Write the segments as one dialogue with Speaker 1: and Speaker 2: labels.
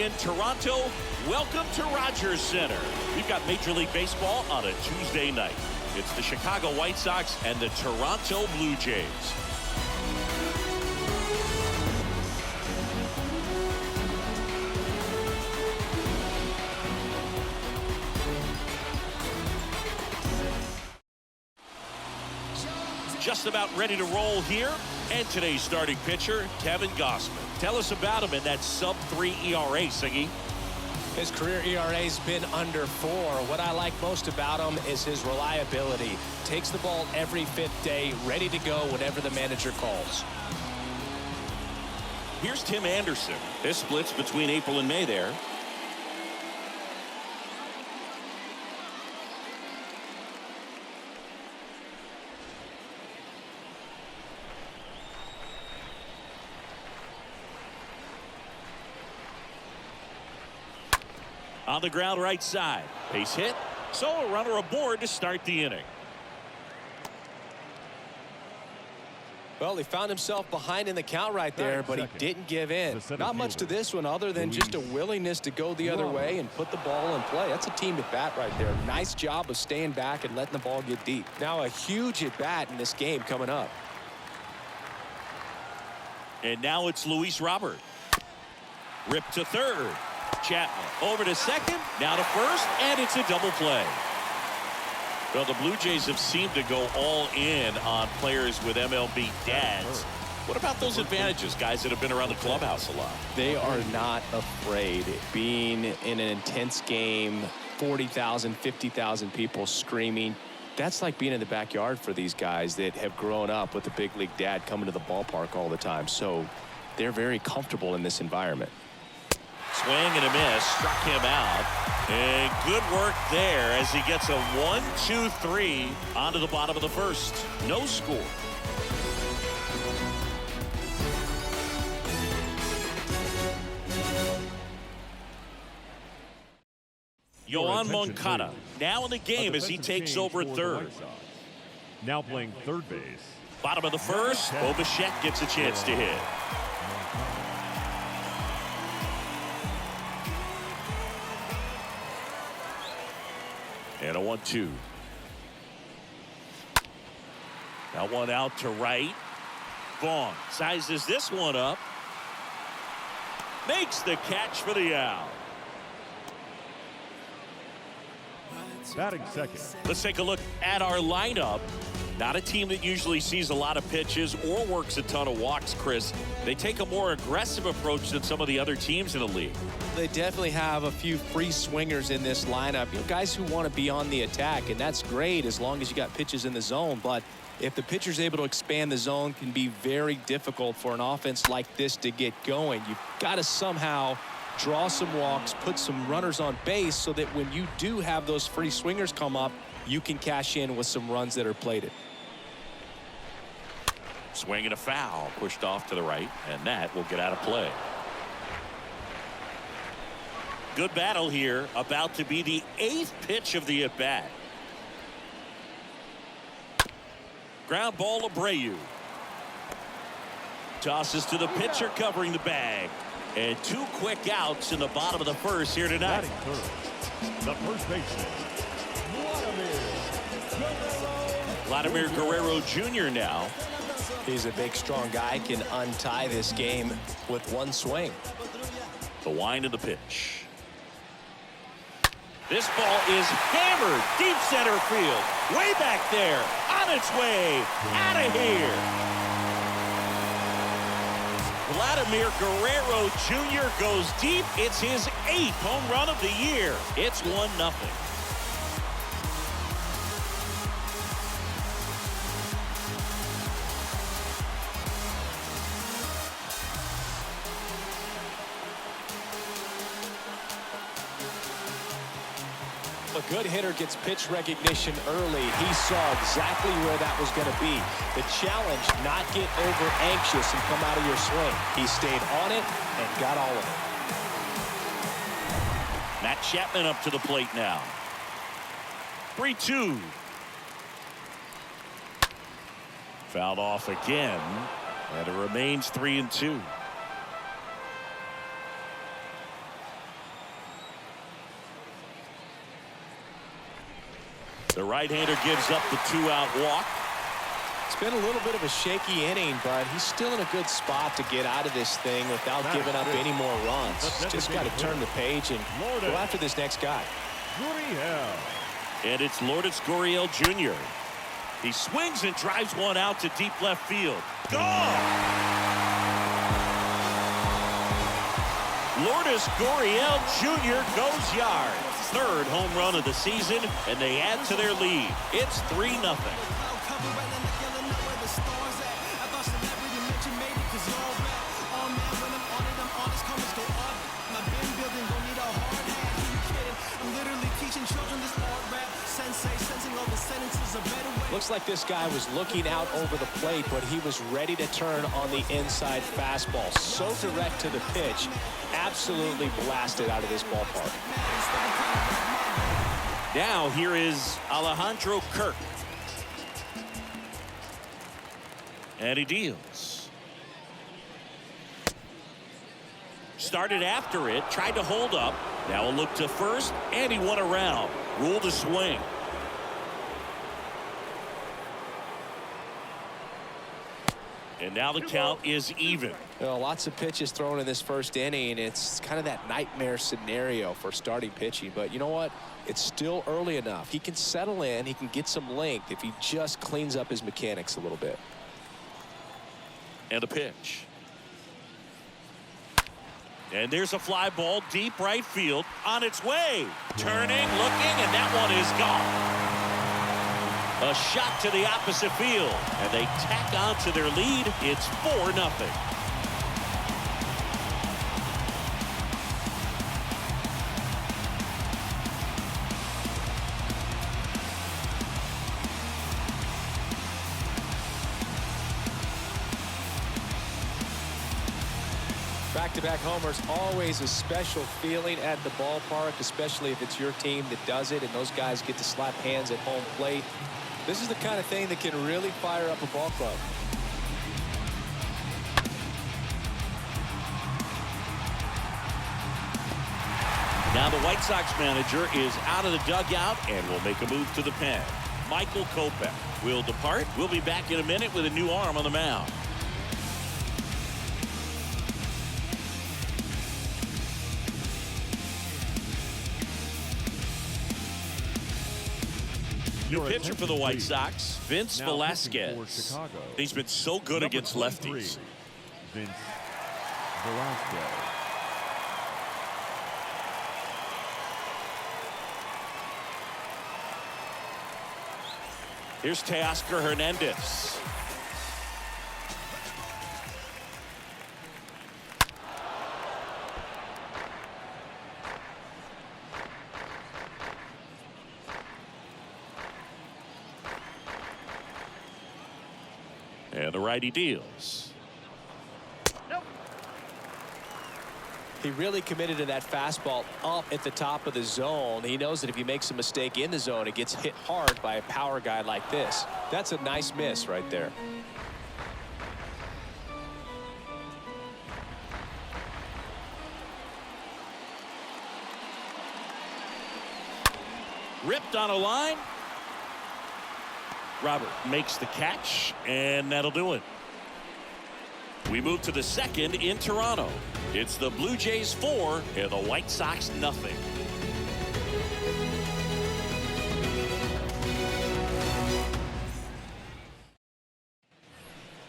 Speaker 1: And Toronto, welcome to Rogers Center. We've got Major League Baseball on a Tuesday night. It's the Chicago White Sox and the Toronto Blue Jays. Just about ready to roll here. And today's starting pitcher, Kevin Gausman. Tell us about him in that sub-3 ERA, Siggy.
Speaker 2: His career ERA's been under 4. What I like most about him is his reliability. Takes the ball every 5th day, ready to go whenever the manager calls.
Speaker 1: Here's Tim Anderson. This splits between April and May there. On the ground right side. Base hit. So a runner aboard to start the inning.
Speaker 2: Well, he found himself behind in the count right there, but he didn't give in. Not much to this one other than just a willingness to go the other way and put the ball in play. That's a team at bat right there. Nice job of staying back and letting the ball get deep. Now a huge at bat in this game coming up.
Speaker 1: And now it's Luis Robert. Ripped to third. Chapman over to second, now to first, and it's a double play. Well, the Blue Jays have seemed to go all in on players with MLB dads. What about those advantages, guys that have been around the clubhouse a lot?
Speaker 2: They are not afraid. Being in an intense game, 40,000, 50,000 people screaming. That's like being in the backyard for these guys that have grown up with the big league dad coming to the ballpark all the time. So they're very comfortable in this environment.
Speaker 1: Swing and a miss, struck him out. And good work there as he gets a 1-2-3 onto the bottom of the first. No score. Yoan Moncada now in the game as he takes over at third.
Speaker 3: Now playing third base.
Speaker 1: Bottom of the first, Bo Bichette gets a chance to hit. And a 1-2. Now one out to right. Vaughn sizes this one up. Makes the catch for the out.
Speaker 3: Batting second.
Speaker 1: Let's take a look at our lineup. Not a team that usually sees a lot of pitches or works a ton of walks, Chris. They take a more aggressive approach than some of the other teams in the league.
Speaker 2: They definitely have a few free swingers in this lineup. You know, guys who want to be on the attack, and that's great as long as you got pitches in the zone. But if the pitcher's able to expand the zone, can be very difficult for an offense like this to get going. You've got to somehow draw some walks, put some runners on base so that when you do have those free swingers come up, you can cash in with some runs that are plated.
Speaker 1: Swing and a foul, pushed off to the right, and that will get out of play. Good battle here, about to be the 8th pitch of the at-bat. Ground ball, Abreu. Tosses to the pitcher covering the bag. And 2 quick outs in the bottom of the first here tonight.
Speaker 3: Batting third. The first baseman,
Speaker 1: Vladimir Guerrero Jr. now.
Speaker 2: He's a big, strong guy, can untie this game with one swing.
Speaker 1: The wind of the pitch. This ball is hammered deep center field. Way back there. On its way. Out of here. Vladimir Guerrero Jr. goes deep. It's his 8th home run of the year. It's 1-0.
Speaker 2: A good hitter gets pitch recognition early. He saw exactly where that was going to be. The challenge, not get over anxious and come out of your swing. He stayed on it and got all of it.
Speaker 1: Matt Chapman up to the plate now. 3-2. Fouled off again, and it remains 3-2. The right-hander gives up the 2-out walk.
Speaker 2: It's been a little bit of a shaky inning, but he's still in a good spot to get out of this thing without giving up any more runs. Just got to turn the page and go after this next guy.
Speaker 1: And it's Lourdes Gurriel Jr. He swings and drives one out to deep left field. Gone! Lourdes Gurriel Jr. goes yard. Third home run of the season, and they add to their lead. It's 3-0.
Speaker 2: Looks like this guy was looking out over the plate, but he was ready to turn on the inside fastball. So direct to the pitch, absolutely blasted out of this ballpark.
Speaker 1: Now here is Alejandro Kirk. And he deals. Started after it, tried to hold up. Now a look to first, and he won around. Ruled a swing. And now the count is even.
Speaker 2: Well, lots of pitches thrown in this first inning. It's kind of that nightmare scenario for starting pitching. But you know what? It's still early enough. He can settle in. He can get some length if he just cleans up his mechanics a little bit.
Speaker 1: And a pitch. And there's a fly ball deep right field on its way. Turning, looking, and that one is gone. A shot to the opposite field, and they tack on to their lead. It's 4-0.
Speaker 2: Back-to-back homers, always a special feeling at the ballpark, especially if it's your team that does it and those guys get to slap hands at home plate. This is the kind of thing that can really fire up a ball club.
Speaker 1: Now the White Sox manager is out of the dugout and will make a move to the pen. Michael Kopech will depart. We'll be back in a minute with a new arm on the mound. New pitcher for the White Sox, Vince Velasquez. He's been so good against lefties.
Speaker 3: Vince Velasquez.
Speaker 1: Here's Teoscar Hernandez. And the righty deals.
Speaker 2: He really committed to that fastball up at the top of the zone. He knows that if he makes a mistake in the zone, it gets hit hard by a power guy like this. That's a nice miss right there.
Speaker 1: Ripped on a line. Robert makes the catch, and that'll do it. We move to the second in Toronto. It's the Blue Jays 4 and the White Sox nothing.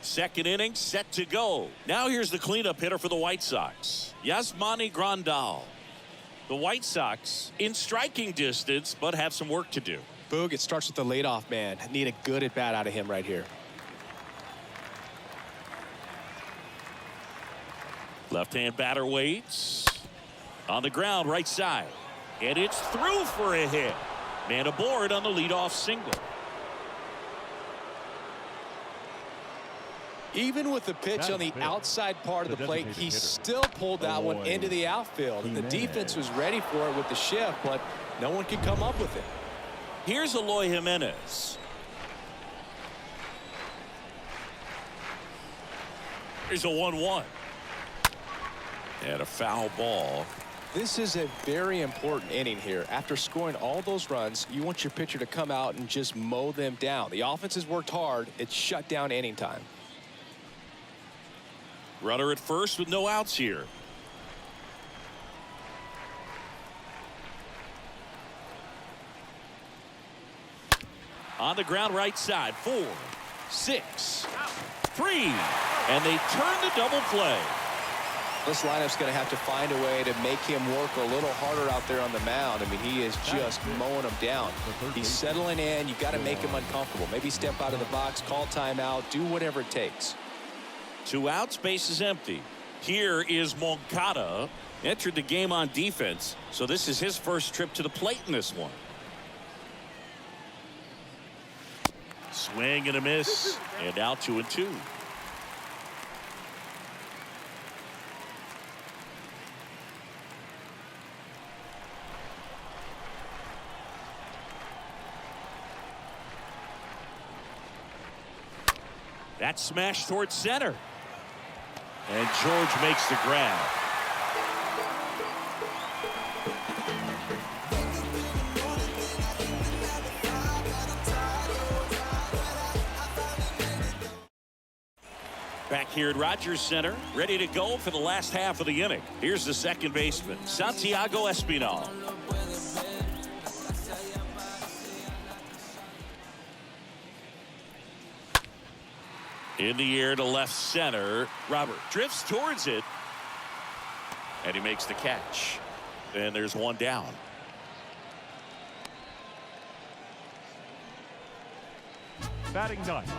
Speaker 1: Second inning set to go. Now here's the cleanup hitter for the White Sox, Yasmani Grandal. The White Sox in striking distance, but have some work to do.
Speaker 2: Boog, it starts with the leadoff man. Need a good at bat out of him right here.
Speaker 1: Left-hand batter waits. On the ground, right side. And it's through for a hit. Man aboard on the leadoff single.
Speaker 2: Even with the pitch on the outside part of the plate, he still pulled that one into the outfield. And the defense was ready for it with the shift, but no one could come up with it.
Speaker 1: Here's Eloy Jimenez. Here's a 1-1. And a foul ball.
Speaker 2: This is a very important inning here. After scoring all those runs, you want your pitcher to come out and just mow them down. The offense has worked hard. It's shut down inning time.
Speaker 1: Runner at first with no outs here. On the ground right side. 4, 6, 3. And they turn the double play.
Speaker 2: This lineup's going to have to find a way to make him work a little harder out there on the mound. I mean, he is just mowing them down. He's settling in. You got to make him uncomfortable. Maybe step out of the box, call timeout, do whatever it takes.
Speaker 1: 2 outs, base is empty. Here is Moncada. Entered the game on defense, so this is his first trip to the plate in this one. Swing and a miss, and out 2-2. That smash towards center. And George makes the grab. Back here at Rogers Center, ready to go for the last half of the inning. Here's the second baseman, Santiago Espinal. In the air to left center. Robert drifts towards it. And he makes the catch. And there's one down.
Speaker 3: Batting ninth,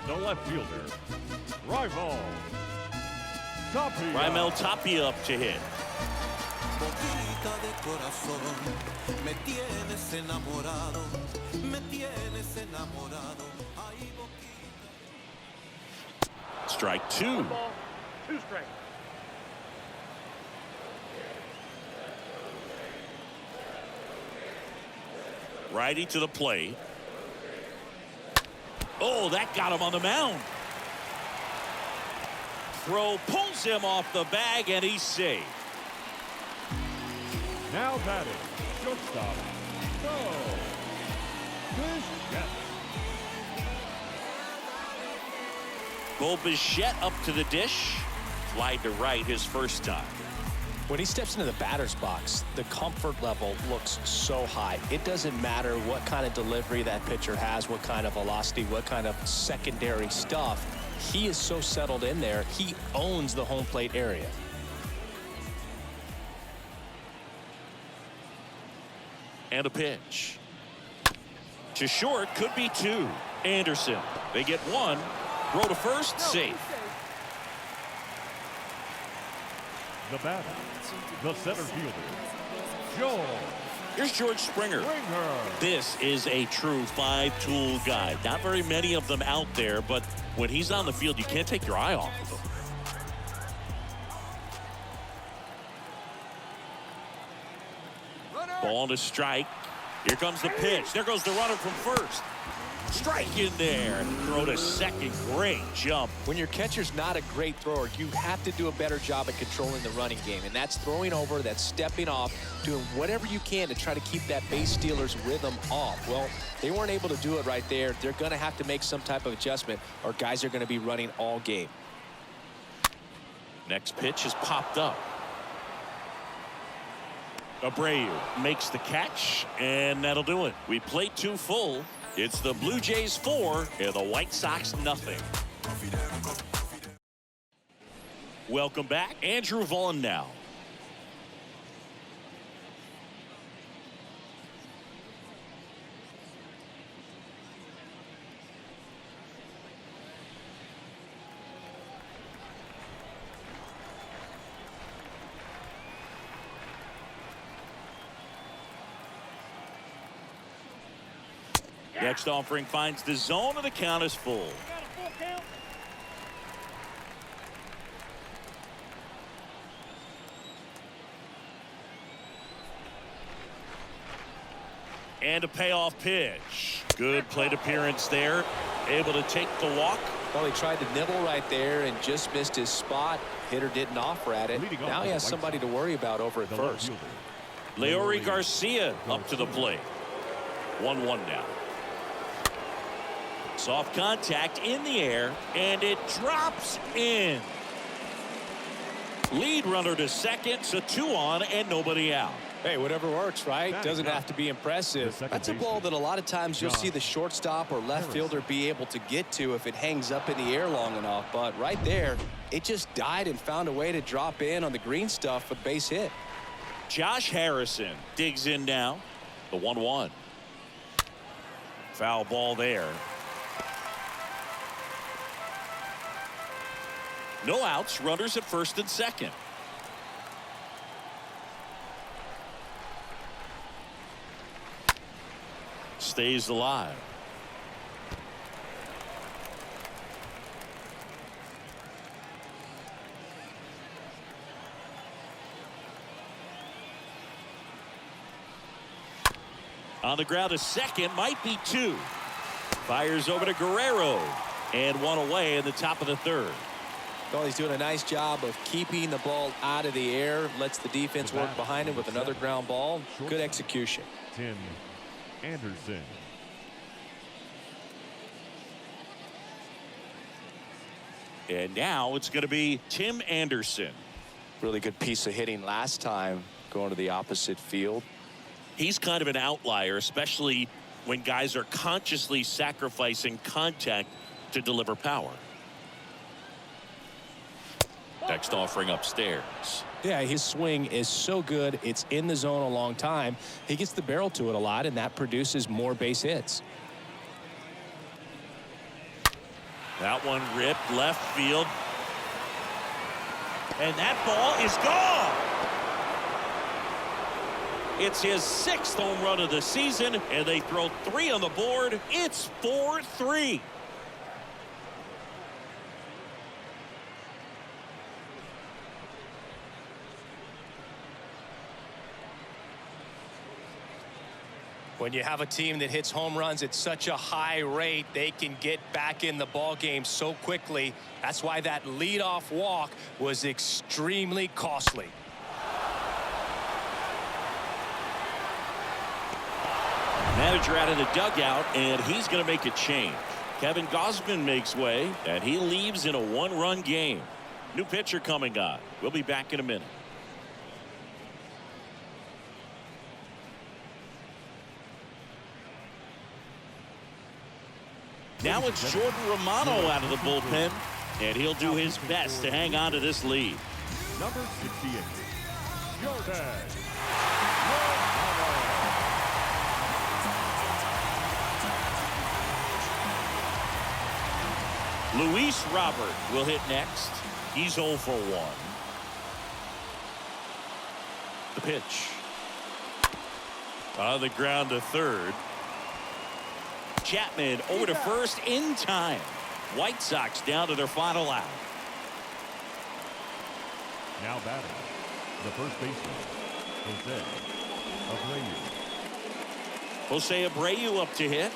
Speaker 3: the left fielder, Raimel Tapia.
Speaker 1: Raimel Tapia up to hit. Strike 2.
Speaker 3: 2 strikes.
Speaker 1: Righty to the plate. Oh, that got him on the mound. Throw pulls him off the bag, and he's safe.
Speaker 3: Now batting, shortstop,
Speaker 1: Bo Bichette up to the dish. Fly to right his first time.
Speaker 2: When he steps into the batter's box, the comfort level looks so high. It doesn't matter what kind of delivery that pitcher has, what kind of velocity, what kind of secondary stuff. He is so settled in there. He owns the home plate area.
Speaker 1: And a pitch. To short, could be 2. Anderson. They get 1. Throw to first, safe.
Speaker 3: The batter, the center fielder, George.
Speaker 1: Here's George Springer. This is a true 5-tool guy. Not very many of them out there, but when he's on the field, you can't take your eye off of him. Ball to strike. Here comes the pitch. There goes the runner from first. Strike in there. Throw to second. Great jump.
Speaker 2: When your catcher's not a great thrower, you have to do a better job at controlling the running game. And that's throwing over, that's stepping off, doing whatever you can to try to keep that base stealer's rhythm off. Well, they weren't able to do it right there. They're going to have to make some type of adjustment, or guys are going to be running all game.
Speaker 1: Next pitch is popped up. Abreu makes the catch, and that'll do it. We played 2 full. It's the Blue Jays 4 and the White Sox nothing. Welcome back, Andrew Vaughn now. Next offering finds the zone, and the count is full. And a payoff pitch. Good plate appearance there. Able to take the walk.
Speaker 2: Well, he tried to nibble right there and just missed his spot. Hitter didn't offer at it. Now he has somebody to worry about over at first.
Speaker 1: Leori Garcia up to the plate. 1-1 now. Soft contact in the air, and it drops in. Lead runner to second, so 2 on and nobody out.
Speaker 2: Hey, whatever works, right? Doesn't have to be impressive. That's a ball that a lot of times you'll see the shortstop or left fielder be able to get to if it hangs up in the air long enough. But right there, it just died and found a way to drop in on the green stuff for the base hit.
Speaker 1: Josh Harrison digs in now. The 1-1. Foul ball there. No outs, runners at first and second. Stays alive. On the ground to second, might be 2. Fires over to Guerrero, and 1 away in the top of the third.
Speaker 2: Well, he's doing a nice job of keeping the ball out of the air. Lets the defense work behind him with another ground ball. Good execution.
Speaker 3: Tim Anderson.
Speaker 1: And now it's going to be Tim Anderson.
Speaker 2: Really good piece of hitting last time going to the opposite field.
Speaker 1: He's kind of an outlier, especially when guys are consciously sacrificing contact to deliver power. Next offering upstairs.
Speaker 2: Yeah, his swing is so good. It's in the zone a long time. He gets the barrel to it a lot, and that produces more base hits.
Speaker 1: That one ripped left field. And that ball is gone. It's his 6th home run of the season, and they throw 3 on the board. It's 4-3.
Speaker 2: When you have a team that hits home runs at such a high rate, they can get back in the ball game so quickly. That's why that leadoff walk was extremely costly.
Speaker 1: Manager out of the dugout, and he's going to make a change. Kevin Gausman makes way, and he leaves in a 1-run game. New pitcher coming on. We'll be back in a minute. Now it's Jordan Romano out of the bullpen, and he'll do his best to hang on to this lead.
Speaker 3: Number 68, Jordan Romano.
Speaker 1: Luis Robert will hit next. He's 0 for 1. The pitch. On the ground to third. Chapman over to first in time. White Sox down to their final out.
Speaker 3: Now batting, the first baseman,
Speaker 1: Jose
Speaker 3: Abreu.
Speaker 1: Abreu up to hit.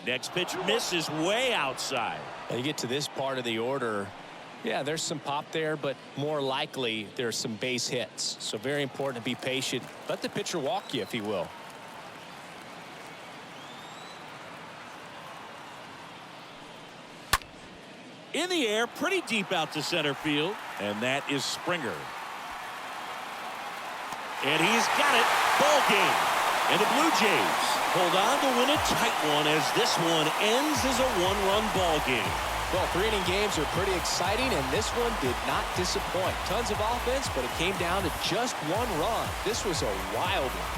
Speaker 1: Next pitch misses way outside.
Speaker 2: You get to this part of the order. Yeah, there's some pop there, but more likely there's some base hits. So very important to be patient. Let the pitcher walk you if he will.
Speaker 1: In the air, pretty deep out to center field. And that is Springer. And he's got it. Ball game. And the Blue Jays hold on to win a tight one as this one ends as a 1-run ball game.
Speaker 2: Well, 3-inning games are pretty exciting, and this one did not disappoint. Tons of offense, but it came down to just 1 run. This was a wild one.